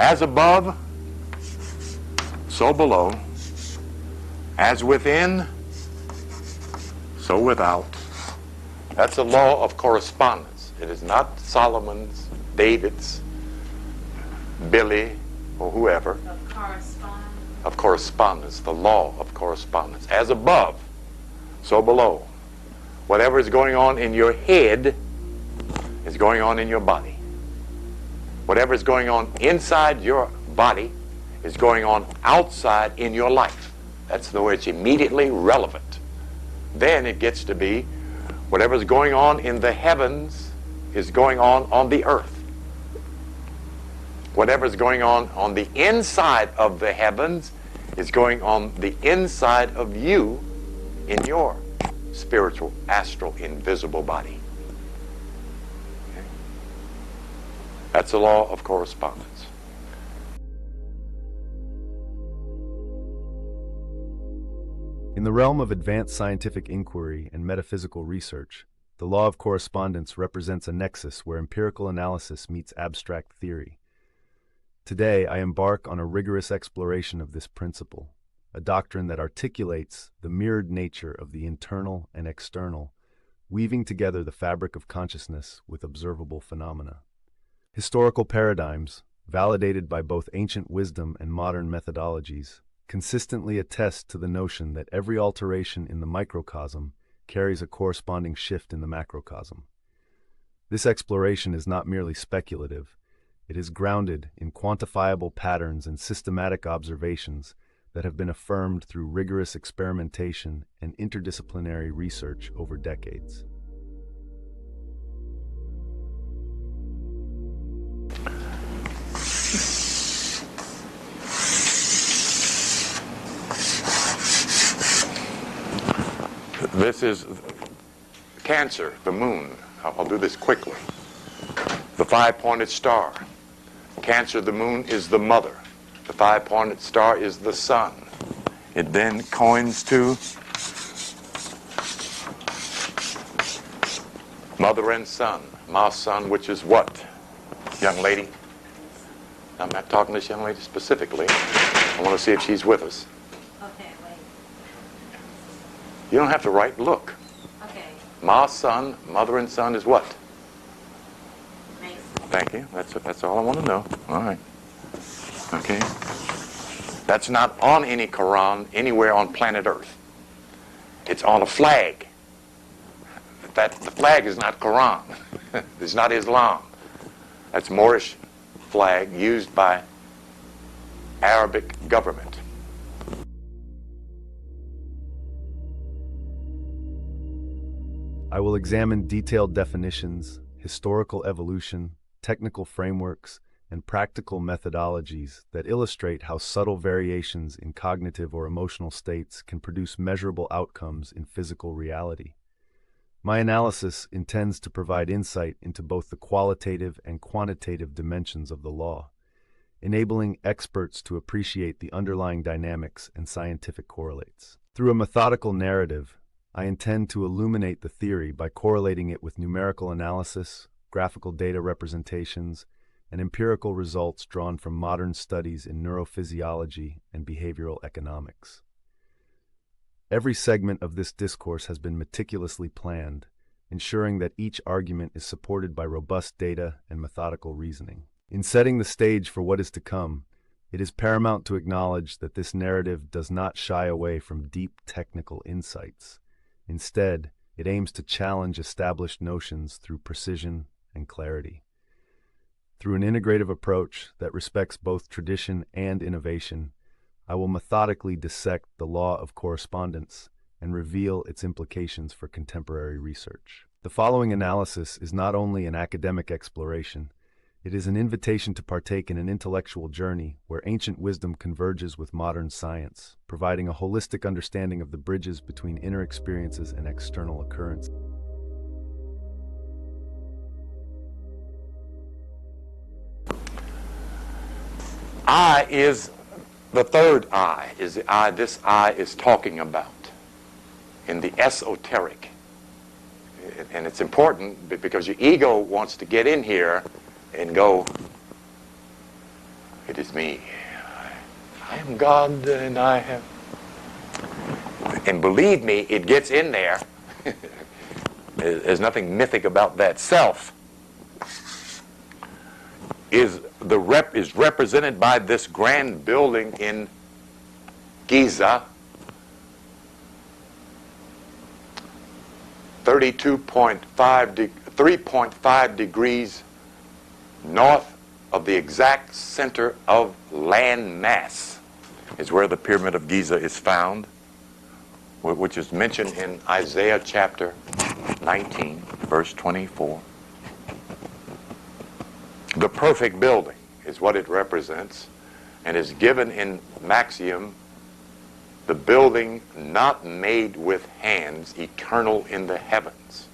As above, so below. As within, so without. That's the law of correspondence. It is not Solomon's, David's, Billy, or whoever. Of correspondence. Of correspondence, the law of correspondence. As above, so below. Whatever is going on in your head is going on in your body. Whatever is going on inside your body is going on outside in your life. That's the way it's immediately relevant. Then it gets to be whatever is going on in the heavens is going on the earth. Whatever is going on the inside of the heavens is going on the inside of you in your spiritual, astral, invisible body. Okay? That's the law of correspondence. In the realm of advanced scientific inquiry and metaphysical research, the law of correspondence represents a nexus where empirical analysis meets abstract theory. Today, I embark on a rigorous exploration of this principle, a doctrine that articulates the mirrored nature of the internal and external, weaving together the fabric of consciousness with observable phenomena. Historical paradigms, validated by both ancient wisdom and modern methodologies, consistently attest to the notion that every alteration in the microcosm carries a corresponding shift in the macrocosm. This exploration is not merely speculative. It is grounded in quantifiable patterns and systematic observations that have been affirmed through rigorous experimentation and interdisciplinary research over decades. This is Cancer, the moon. I'll do this quickly. The five-pointed star. Cancer, the moon, is the mother. The five-pointed star is the sun. It then coins to mother and son. My son, which is what, young lady? I'm not talking to this young lady specifically. I want to see if she's with us. Okay, wait. You don't have to write, look. Okay. My son, mother and son is what? Mason. Thank you. That's all I want to know. All right. Okay. That's not on any Quran anywhere on planet Earth. It's on a flag. The flag is not Quran. It's not Islam. That's Moorish flag used by Arabic government. I will examine detailed definitions, historical evolution, technical frameworks, and practical methodologies that illustrate how subtle variations in cognitive or emotional states can produce measurable outcomes in physical reality. My analysis intends to provide insight into both the qualitative and quantitative dimensions of the law, enabling experts to appreciate the underlying dynamics and scientific correlates. Through a methodical narrative, I intend to illuminate the theory by correlating it with numerical analysis, graphical data representations, and empirical results drawn from modern studies in neurophysiology and behavioral economics. Every segment of this discourse has been meticulously planned, ensuring that each argument is supported by robust data and methodical reasoning. In setting the stage for what is to come, it is paramount to acknowledge that this narrative does not shy away from deep technical insights. Instead, it aims to challenge established notions through precision and clarity. Through an integrative approach that respects both tradition and innovation, I will methodically dissect the law of correspondence and reveal its implications for contemporary research. The following analysis is not only an academic exploration, it is an invitation to partake in an intellectual journey where ancient wisdom converges with modern science, providing a holistic understanding of the bridges between inner experiences and external occurrences. I is the third I, is the I this I is talking about in the esoteric. And it's important because your ego wants to get in here and go, It is me. I am God, and I have... And believe me, it gets in there. There's nothing mythic about that. Self is represented by this grand building in Giza, 3.5 degrees north of the exact center of land mass is where the Pyramid of Giza is found, which is mentioned in Isaiah chapter 19, verse 24. The perfect building is what it represents, and is given in Maxium, the building not made with hands, eternal in the heavens.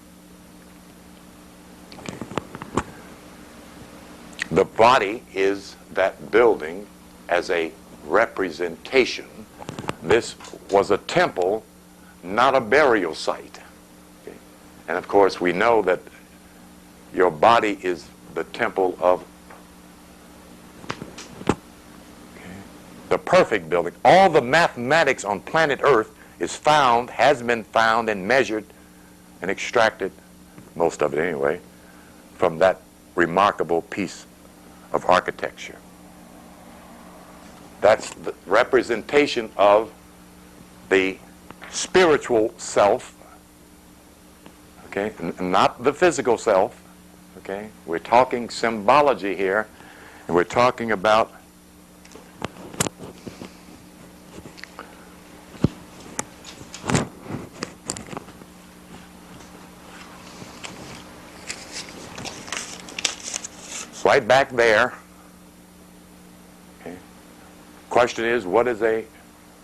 The body is that building as a representation. This was a temple, not a burial site. Okay? And of course, we know that your body is the temple of the perfect building. All the mathematics on planet Earth has been found and measured and extracted, most of it anyway, from that remarkable piece of architecture. That's the representation of the spiritual self, okay, not the physical self, okay? We're talking symbology here, and we're talking about right back there. Okay. Question is, what is a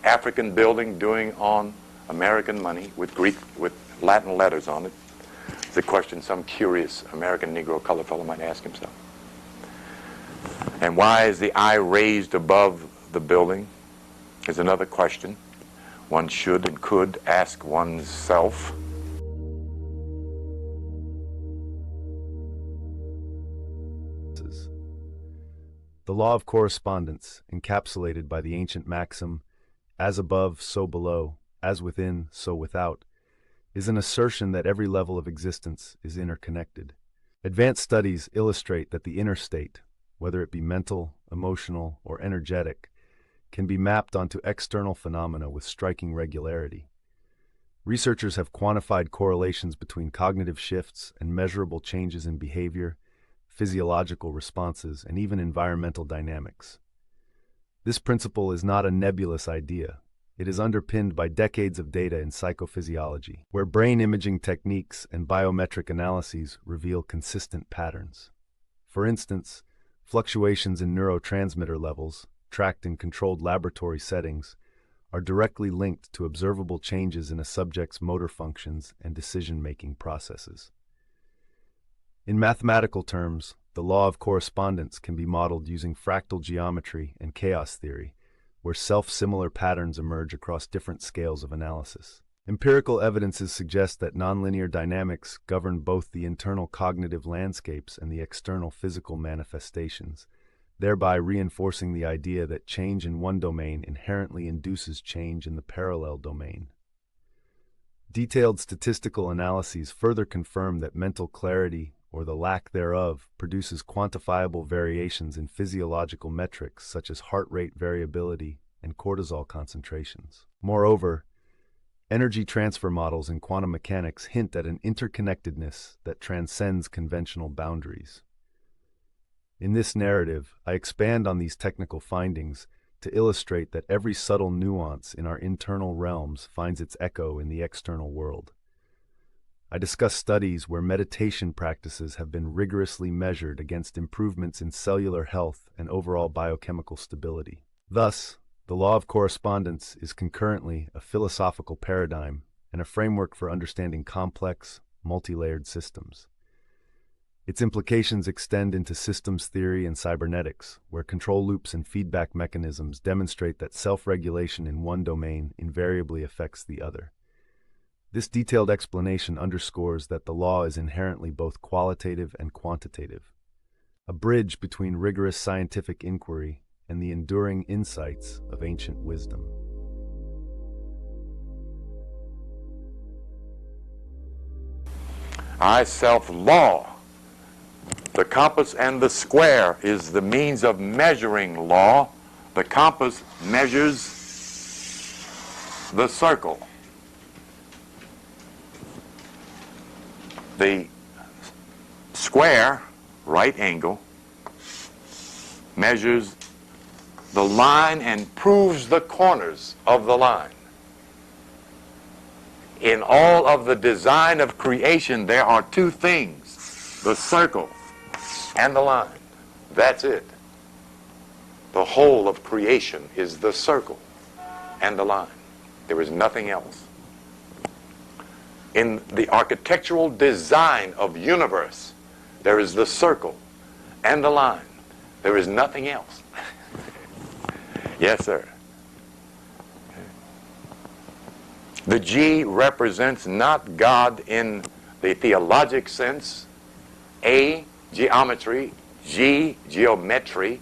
African building doing on American money with Latin letters on it? It's a question some curious American Negro colored fellow might ask himself. And why is the eye raised above the building is another question one should and could ask oneself. The law of correspondence, encapsulated by the ancient maxim, as above, so below, as within, so without, is an assertion that every level of existence is interconnected. Advanced studies illustrate that the inner state, whether it be mental, emotional, or energetic, can be mapped onto external phenomena with striking regularity. Researchers have quantified correlations between cognitive shifts and measurable changes in behavior, physiological responses, and even environmental dynamics. This principle is not a nebulous idea. It is underpinned by decades of data in psychophysiology, where brain imaging techniques and biometric analyses reveal consistent patterns. For instance, fluctuations in neurotransmitter levels, tracked in controlled laboratory settings, are directly linked to observable changes in a subject's motor functions and decision-making processes. In mathematical terms, the law of correspondence can be modeled using fractal geometry and chaos theory, where self-similar patterns emerge across different scales of analysis. Empirical evidences suggest that nonlinear dynamics govern both the internal cognitive landscapes and the external physical manifestations, thereby reinforcing the idea that change in one domain inherently induces change in the parallel domain. Detailed statistical analyses further confirm that mental clarity, or the lack thereof, produces quantifiable variations in physiological metrics such as heart rate variability and cortisol concentrations. Moreover, energy transfer models in quantum mechanics hint at an interconnectedness that transcends conventional boundaries. In this narrative, I expand on these technical findings to illustrate that every subtle nuance in our internal realms finds its echo in the external world. I discuss studies where meditation practices have been rigorously measured against improvements in cellular health and overall biochemical stability. Thus, the law of correspondence is concurrently a philosophical paradigm and a framework for understanding complex, multi-layered systems. Its implications extend into systems theory and cybernetics, where control loops and feedback mechanisms demonstrate that self-regulation in one domain invariably affects the other. This detailed explanation underscores that the law is inherently both qualitative and quantitative, a bridge between rigorous scientific inquiry and the enduring insights of ancient wisdom. I self-law. The compass and the square is the means of measuring law. The compass measures the circle. The square, right angle, measures the line and proves the corners of the line. In all of the design of creation, there are two things: the circle and the line. That's it. The whole of creation is the circle and the line. There is nothing else. In the architectural design of universe, there is the circle and the line. There is nothing else. Yes, sir. The G represents not God in the theologic sense. A, geometry. G, geometry.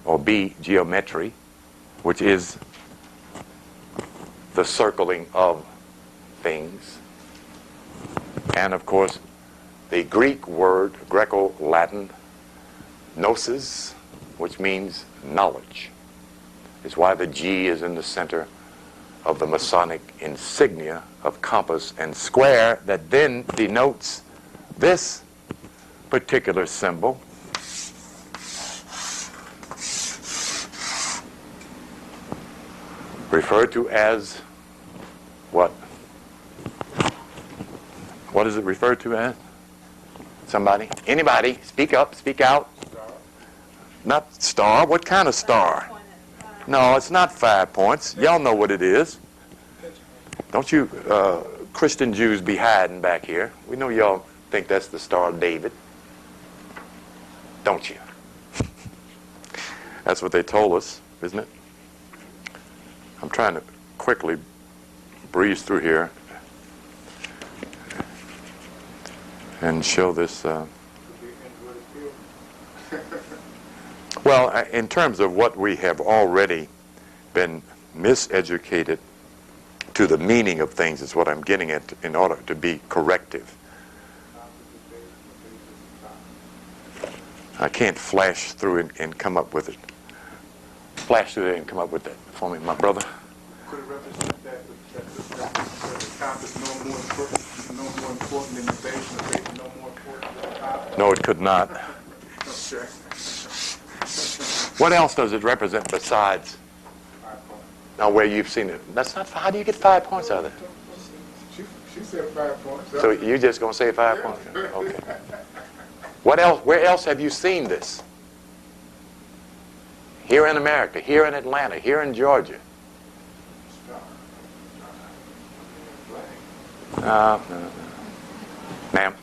Or B, geometry, which is the circling of things. And of course, the Greek word, Greco-Latin, gnosis, which means knowledge, is why the G is in the center of the Masonic insignia of compass and square, that then denotes this particular symbol. Referred to as what? What is it referred to as? Somebody? Anybody? Speak up, speak out. Star. Not star. What kind of star? No, it's not 5 points. Y'all know what it is. Don't you Christian Jews be hiding back here. We know y'all think that's the Star of David. Don't you? That's what they told us, isn't it? I'm trying to quickly breeze through here and show this. Well, in terms of what we have already been miseducated to the meaning of things is what I'm getting at in order to be corrective. I can't flash through it and come up with it. Flash through there and come up with that for me, my brother. Could it represent that the top is no more important than the base, and the base is no more important than the top? No, it could not. Okay. What else does it represent besides? 5 points. Now, where you've seen it. That's not. How do you get 5 points out of that? She said 5 points. So you're just going to say 5 points? Okay. What else? Where else have you seen this? Here in America, here in Atlanta, here in Georgia. No. Ma'am?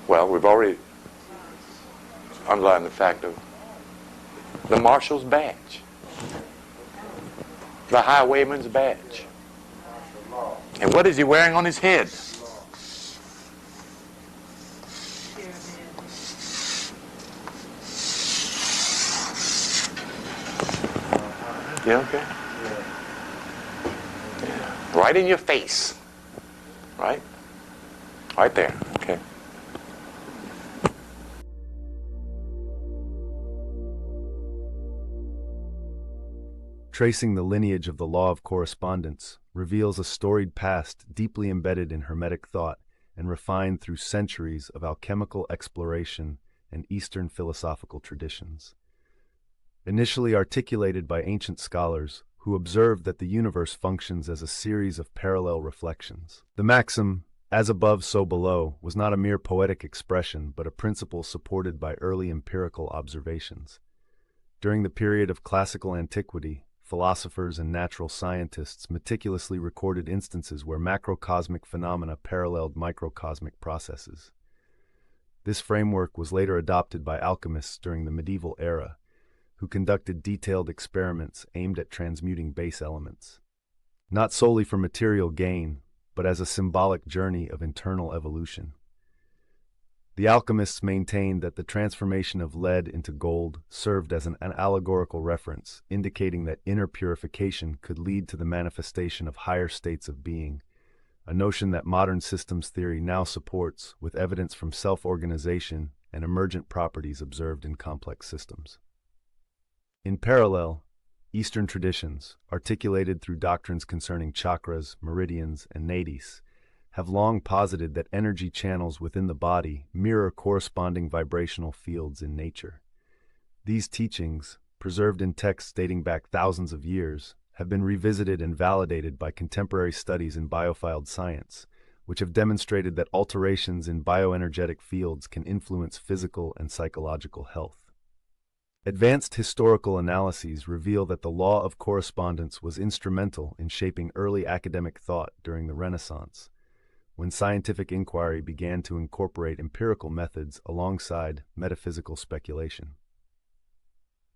Well, we've already underlined the fact of the marshal's badge, the highwayman's badge. And what is he wearing on his head? Yeah, okay. Yeah. Right in your face. Right? Right there. Okay. Tracing the lineage of the law of correspondence reveals a storied past deeply embedded in Hermetic thought and refined through centuries of alchemical exploration and Eastern philosophical traditions. Initially articulated by ancient scholars who observed that the universe functions as a series of parallel reflections. The maxim, "as above, so below," was not a mere poetic expression, but a principle supported by early empirical observations. During the period of classical antiquity, philosophers and natural scientists meticulously recorded instances where macrocosmic phenomena paralleled microcosmic processes. This framework was later adopted by alchemists during the medieval era, who conducted detailed experiments aimed at transmuting base elements, not solely for material gain, but as a symbolic journey of internal evolution. The alchemists maintained that the transformation of lead into gold served as an allegorical reference, indicating that inner purification could lead to the manifestation of higher states of being, a notion that modern systems theory now supports with evidence from self-organization and emergent properties observed in complex systems. In parallel, Eastern traditions, articulated through doctrines concerning chakras, meridians, and nadis, have long posited that energy channels within the body mirror corresponding vibrational fields in nature. These teachings, preserved in texts dating back thousands of years, have been revisited and validated by contemporary studies in biofield science, which have demonstrated that alterations in bioenergetic fields can influence physical and psychological health. Advanced historical analyses reveal that the law of correspondence was instrumental in shaping early academic thought during the Renaissance, when scientific inquiry began to incorporate empirical methods alongside metaphysical speculation.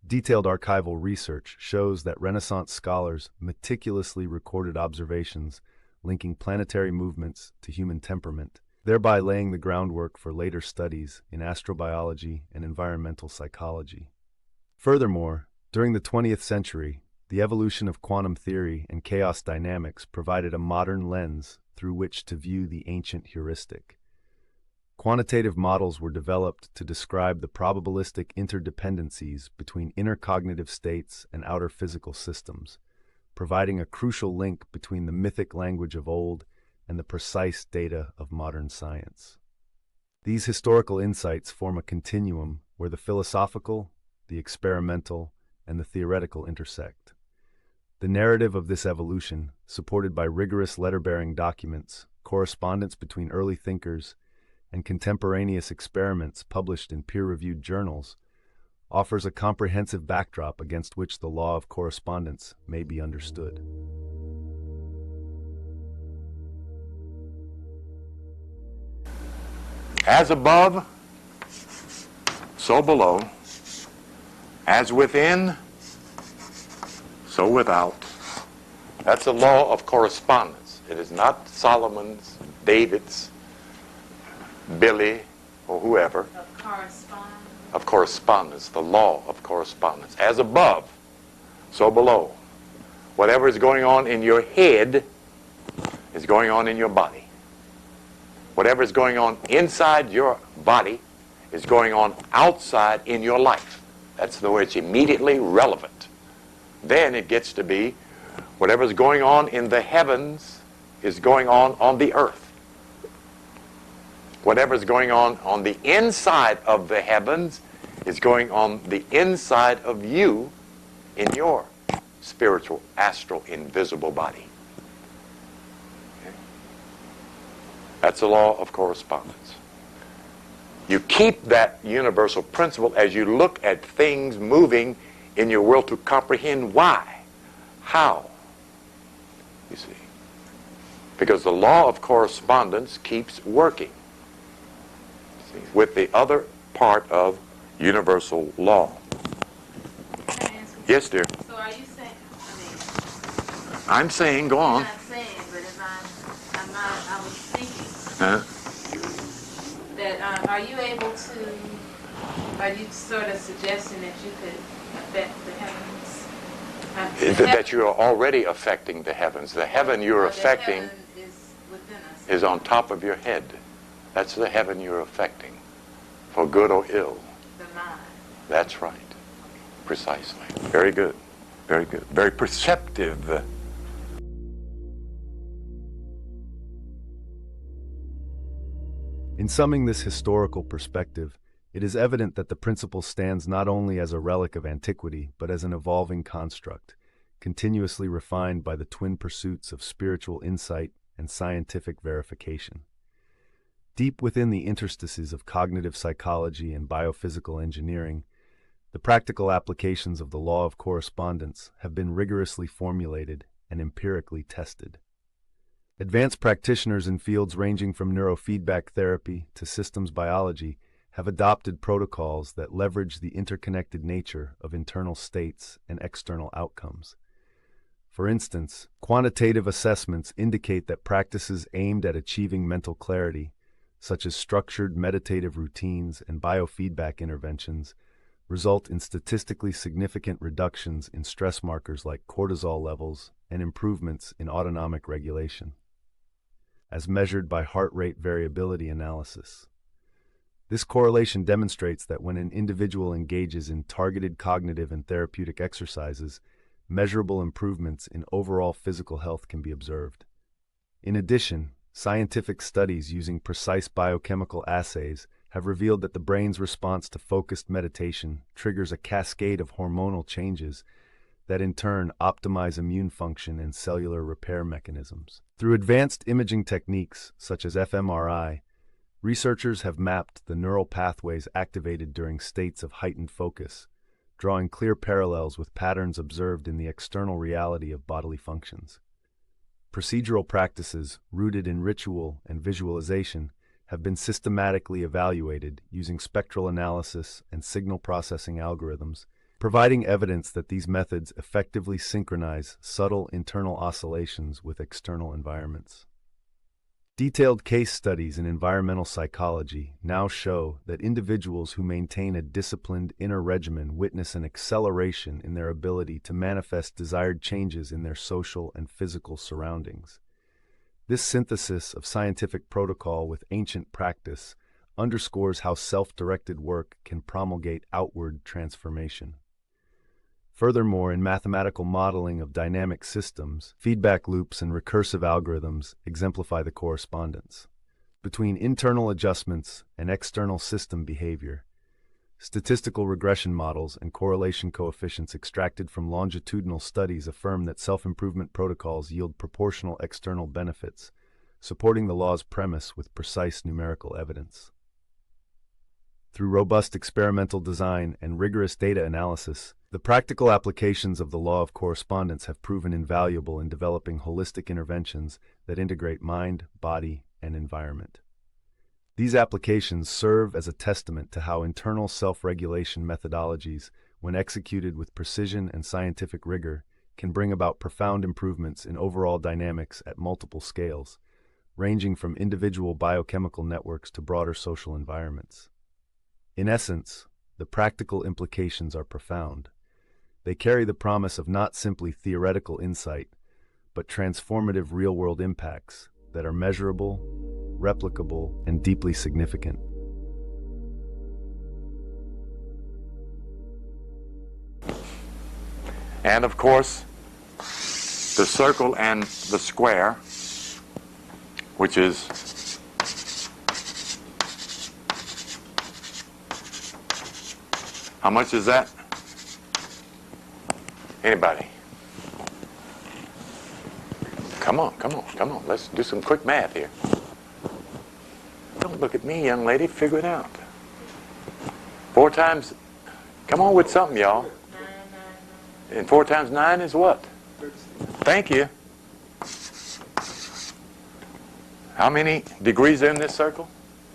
Detailed archival research shows that Renaissance scholars meticulously recorded observations linking planetary movements to human temperament, thereby laying the groundwork for later studies in astrobiology and environmental psychology. Furthermore, during the 20th century, the evolution of quantum theory and chaos dynamics provided a modern lens through which to view the ancient heuristic. Quantitative models were developed to describe the probabilistic interdependencies between inner cognitive states and outer physical systems, providing a crucial link between the mythic language of old and the precise data of modern science. These historical insights form a continuum where the philosophical, the experimental, and the theoretical intersect. The narrative of this evolution, supported by rigorous letter-bearing documents, correspondence between early thinkers, and contemporaneous experiments published in peer-reviewed journals, offers a comprehensive backdrop against which the law of correspondence may be understood. As above, so below. As within, so without. That's the law of correspondence. It is not Solomon's, David's, Billy, or whoever. Of correspondence, the law of correspondence. As above, so below. Whatever is going on in your head is going on in your body. Whatever is going on inside your body is going on outside in your life. That's the way it's immediately relevant. Then it gets to be whatever's going on in the heavens is going on the earth. Whatever's going on the inside of the heavens is going on the inside of you in your spiritual, astral, invisible body. Okay? That's the law of correspondence. You keep that universal principle as you look at things moving in your world to comprehend why, how, you see. Because the law of correspondence keeps working, see, with the other part of universal law. Yes, dear. So are you saying, I'm saying, go on. I'm not saying, but if I was thinking that are you able to, are you sort of suggesting that you could affect the heavens? That you are already affecting the heavens. The heaven you're affecting heaven is within us. is on top of your head. That's the heaven you're affecting, for good or ill. The mind. That's right. Precisely. Very good. Very good. Very perceptive. In summing this historical perspective, it is evident that the principle stands not only as a relic of antiquity, but as an evolving construct, continuously refined by the twin pursuits of spiritual insight and scientific verification. Deep within the interstices of cognitive psychology and biophysical engineering, the practical applications of the law of correspondence have been rigorously formulated and empirically tested. Advanced practitioners in fields ranging from neurofeedback therapy to systems biology have adopted protocols that leverage the interconnected nature of internal states and external outcomes. For instance, quantitative assessments indicate that practices aimed at achieving mental clarity, such as structured meditative routines and biofeedback interventions, result in statistically significant reductions in stress markers like cortisol levels and improvements in autonomic regulation, as measured by heart rate variability analysis. This correlation demonstrates that when an individual engages in targeted cognitive and therapeutic exercises, measurable improvements in overall physical health can be observed. In addition, scientific studies using precise biochemical assays have revealed that the brain's response to focused meditation triggers a cascade of hormonal changes that in turn optimize immune function and cellular repair mechanisms. Through advanced imaging techniques such as fMRI, researchers have mapped the neural pathways activated during states of heightened focus, drawing clear parallels with patterns observed in the external reality of bodily functions. Procedural practices rooted in ritual and visualization have been systematically evaluated using spectral analysis and signal processing algorithms, providing evidence that these methods effectively synchronize subtle internal oscillations with external environments. Detailed case studies in environmental psychology now show that individuals who maintain a disciplined inner regimen witness an acceleration in their ability to manifest desired changes in their social and physical surroundings. This synthesis of scientific protocol with ancient practice underscores how self-directed work can promulgate outward transformation. Furthermore, in mathematical modeling of dynamic systems, feedback loops and recursive algorithms exemplify the correspondence between internal adjustments and external system behavior. Statistical regression models and correlation coefficients extracted from longitudinal studies affirm that self-improvement protocols yield proportional external benefits, supporting the law's premise with precise numerical evidence. Through robust experimental design and rigorous data analysis, the practical applications of the law of correspondence have proven invaluable in developing holistic interventions that integrate mind, body, and environment. These applications serve as a testament to how internal self-regulation methodologies, when executed with precision and scientific rigor, can bring about profound improvements in overall dynamics at multiple scales, ranging from individual biochemical networks to broader social environments. In essence, the practical implications are profound. They carry the promise of not simply theoretical insight, but transformative real-world impacts that are measurable, replicable, and deeply significant. And of course, the circle and the square, which is how much is that? Anybody? Come on. Let's do some quick math here. Don't look at me, young lady. Figure it out. 4 times, come on with something, y'all. 9. And 4 times 9 is what? Thank you. How many degrees are in this circle?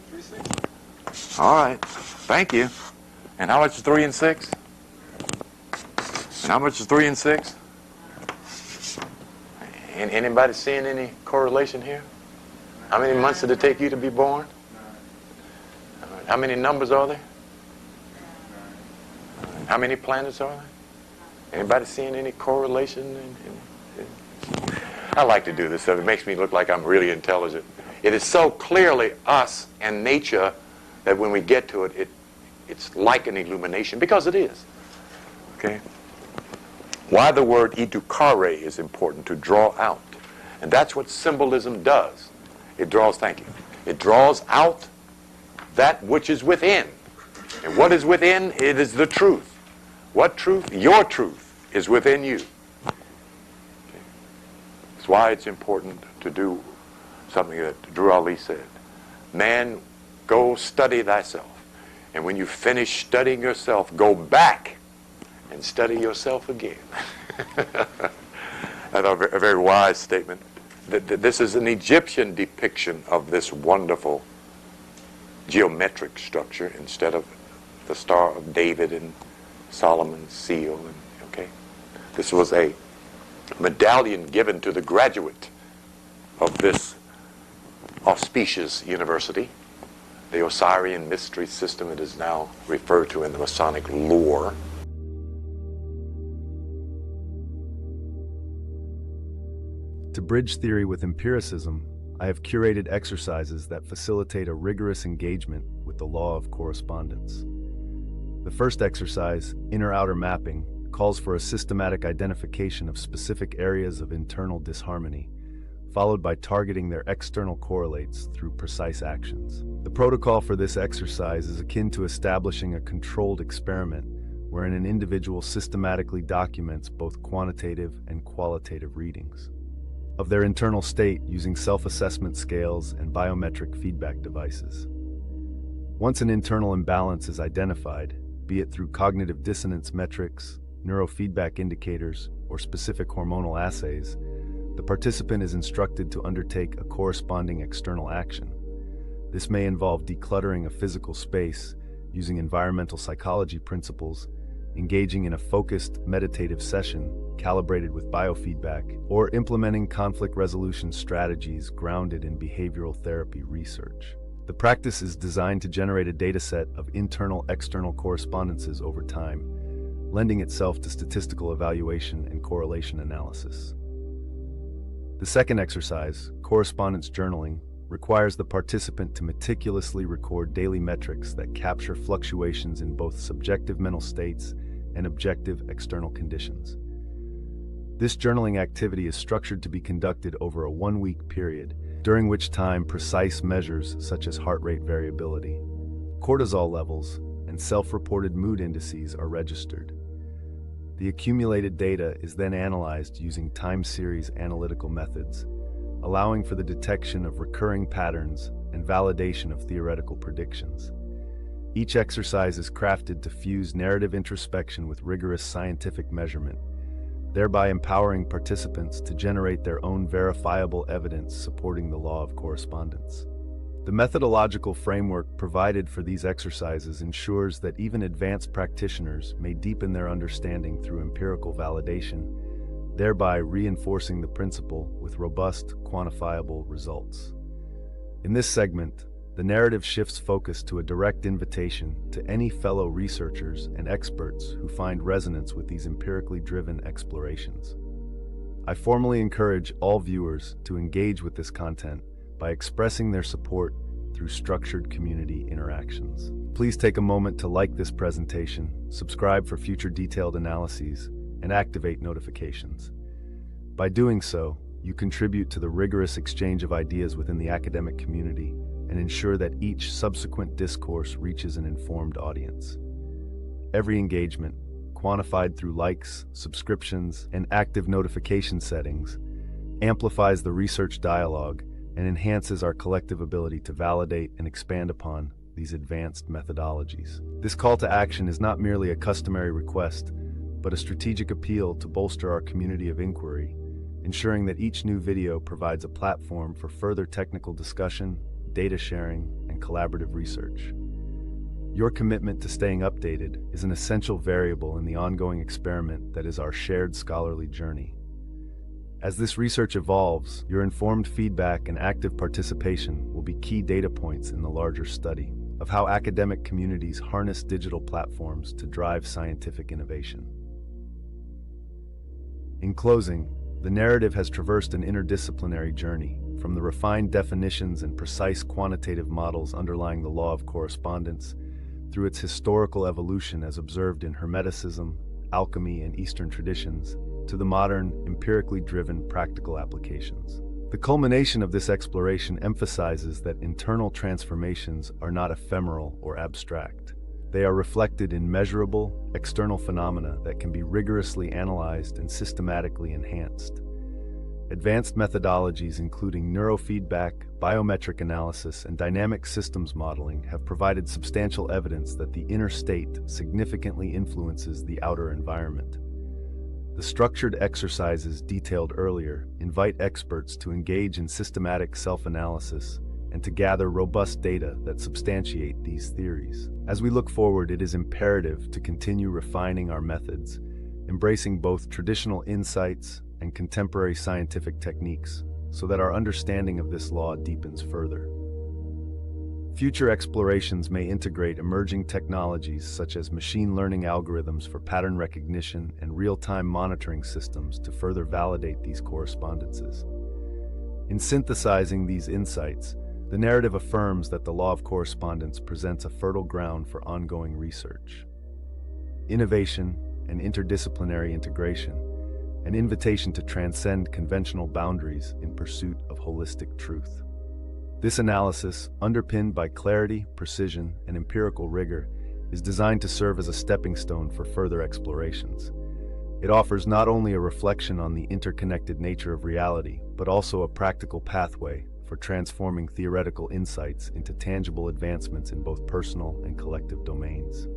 360. All right. Thank you. And how much is 3 and 6? And how much is 3 and 6? And anybody seeing any correlation here? How many months did it take you to be born? 9. How many numbers are there? How many planets are there? Anybody seeing any correlation? I like to do this stuff. It makes me look like I'm really intelligent. It is so clearly us and nature that when we get to it, it's like an illumination, because it is. Okay? Why the word educare is important, to draw out. And that's what symbolism does. It draws, thank you. It draws out that which is within. And what is within? It is the truth. What truth? Your truth is within you. Okay. That's why it's important to do something that Drew Ali said. Man, go study thyself. And when you finish studying yourself, go back and study yourself again. That's a very wise statement. This is an Egyptian depiction of this wonderful geometric structure instead of the Star of David and Solomon's seal. Okay, this was a medallion given to the graduate of this auspicious university. the Osirian mystery system, it is now referred to in the Masonic lore. To bridge theory with empiricism, I have curated exercises that facilitate a rigorous engagement with the law of correspondence. The first exercise, inner-outer mapping, calls for a systematic identification of specific areas of internal disharmony, followed by targeting their external correlates through precise actions. The protocol for this exercise is akin to establishing a controlled experiment wherein an individual systematically documents both quantitative and qualitative readings of their internal state using self-assessment scales and biometric feedback devices. Once an internal imbalance is identified, be it through cognitive dissonance metrics, neurofeedback indicators, or specific hormonal assays, the participant is instructed to undertake a corresponding external action. This may involve decluttering a physical space using environmental psychology principles, engaging in a focused meditative session calibrated with biofeedback, or implementing conflict resolution strategies grounded in behavioral therapy research. The practice is designed to generate a dataset of internal-external correspondences over time, lending itself to statistical evaluation and correlation analysis. The second exercise, correspondence journaling, requires the participant to meticulously record daily metrics that capture fluctuations in both subjective mental states and objective external conditions. This journaling activity is structured to be conducted over a 1-week period, during which time precise measures such as heart rate variability, cortisol levels, and self-reported mood indices are registered. The accumulated data is then analyzed using time series analytical methods, allowing for the detection of recurring patterns and validation of theoretical predictions. Each exercise is crafted to fuse narrative introspection with rigorous scientific measurement, thereby empowering participants to generate their own verifiable evidence supporting the law of correspondence. The methodological framework provided for these exercises ensures that even advanced practitioners may deepen their understanding through empirical validation, thereby reinforcing the principle with robust, quantifiable results. In this segment, the narrative shifts focus to a direct invitation to any fellow researchers and experts who find resonance with these empirically driven explorations. I formally encourage all viewers to engage with this content by expressing their support through structured community interactions. Please take a moment to like this presentation, subscribe for future detailed analyses, and activate notifications. By doing so, you contribute to the rigorous exchange of ideas within the academic community and ensure that each subsequent discourse reaches an informed audience. Every engagement, quantified through likes, subscriptions, and active notification settings, amplifies the research dialogue and enhances our collective ability to validate and expand upon these advanced methodologies. This call to action is not merely a customary request, but a strategic appeal to bolster our community of inquiry, ensuring that each new video provides a platform for further technical discussion, data sharing, and collaborative research. Your commitment to staying updated is an essential variable in the ongoing experiment that is our shared scholarly journey. As this research evolves, your informed feedback and active participation will be key data points in the larger study of how academic communities harness digital platforms to drive scientific innovation. In closing, the narrative has traversed an interdisciplinary journey, from the refined definitions and precise quantitative models underlying the law of correspondence, through its historical evolution as observed in Hermeticism, alchemy, and Eastern traditions, to the modern, empirically driven practical applications. The culmination of this exploration emphasizes that internal transformations are not ephemeral or abstract. They are reflected in measurable, external phenomena that can be rigorously analyzed and systematically enhanced. Advanced methodologies including neurofeedback, biometric analysis, and dynamic systems modeling have provided substantial evidence that the inner state significantly influences the outer environment. The structured exercises detailed earlier invite experts to engage in systematic self-analysis and to gather robust data that substantiate these theories. As we look forward, it is imperative to continue refining our methods, embracing both traditional insights and contemporary scientific techniques so that our understanding of this law deepens further. Future explorations may integrate emerging technologies such as machine learning algorithms for pattern recognition and real-time monitoring systems to further validate these correspondences. In synthesizing these insights, the narrative affirms that the law of correspondence presents a fertile ground for ongoing research, innovation, and interdisciplinary integration, an invitation to transcend conventional boundaries in pursuit of holistic truth. This analysis, underpinned by clarity, precision, and empirical rigor, is designed to serve as a stepping stone for further explorations. It offers not only a reflection on the interconnected nature of reality, but also a practical pathway for transforming theoretical insights into tangible advancements in both personal and collective domains.